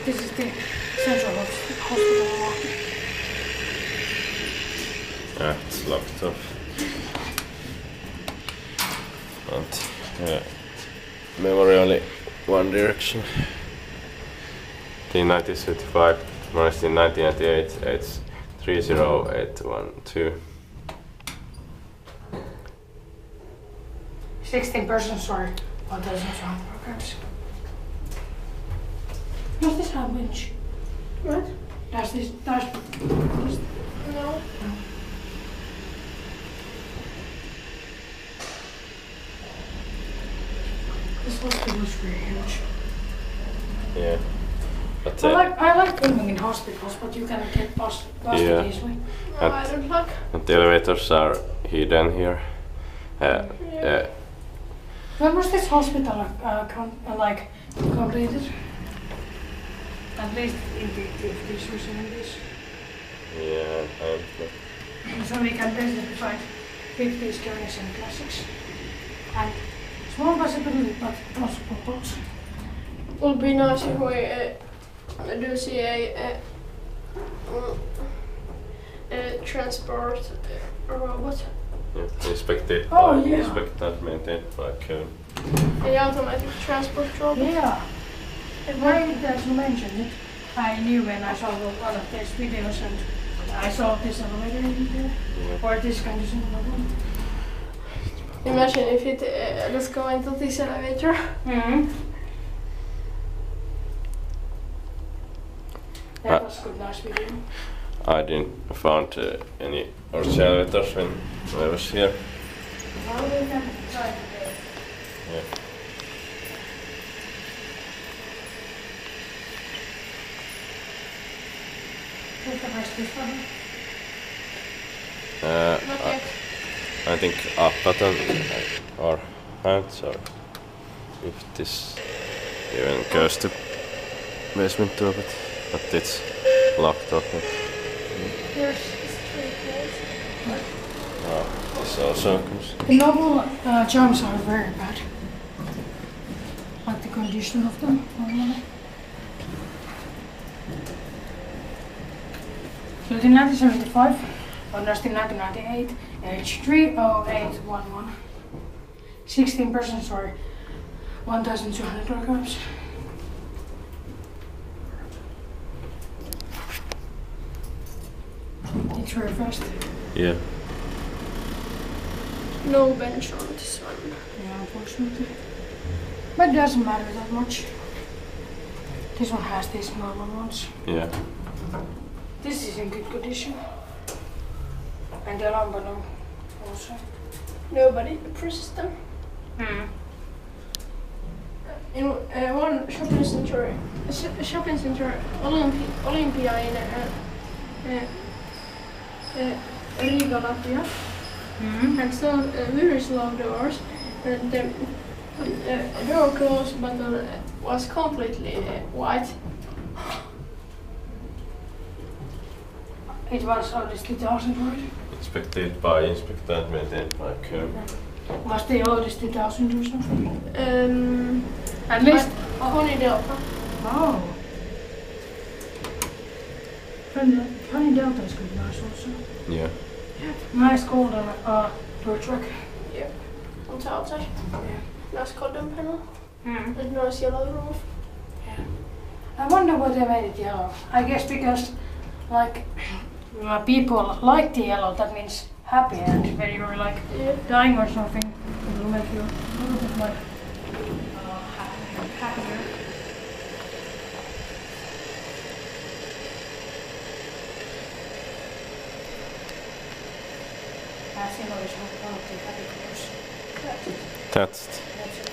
This is the central hospital of Lahti. It's locked off. And memory only one direction. In 1975, managed in 1998, it's 30812. 16 persons or 1,200 programs. Does this have winch? What? Does this? No. This hospital is very huge. Yeah. But, I like filming in hospitals, but you cannot get busted easily. No, I don't like. And the elevators are hidden here. When was this hospital completed? At least in the 50s or 70s. Yeah, So we can basically find 50s carriers and classics. And small possibility, but also proposal. Would be nice if we do see a transport robot. yeah. Inspected Oh, by, yeah. inspected and maintained by Kone. A automatic transport robot. Yeah. Why did you mention it? I knew when I saw one of these videos and I saw this elevator in there. Yeah. Or this kind of similar one. Imagine if it let's go into this elevator. Mm-hmm. That was a good, nice video. I didn't find any original elevators when I was here. Now we can try today. Yeah. Who's the best this one? Not yet. I think up button or hands or if this even goes to basement door, but it's locked up. Here's the street light. Oh, this also comes. The normal jumps are very bad. Like the condition of them normally. Built in 1975, modernized in 1998, age 30811. 16 persons or 1,200 kilograms. It's very fast. Yeah. No bench on this one. Yeah, unfortunately. But it doesn't matter that much. This one has these normal ones. Yeah. This is in good condition. And the Lambano also. Nobody presses them. In one shopping center, Olympia in Riga, Latvia, had some very slow doors. And the door closed button was completely white. It was oldest 2000 word. Inspected by inspector and maintained by Kone. Was the oldest 2000 or something? At least. Kone Delta. Oh. Kone Delta is good, nice also. Yeah. Nice golden door track. Yep. On the outside. Yeah. Nice golden panel. And nice yellow roof. Yeah. I wonder why they made it yellow. I guess because like people like the yellow, that means happy, and when you're like dying or something, it will make you a little bit like happier. As yellow is one of the happy colors. That's That's it.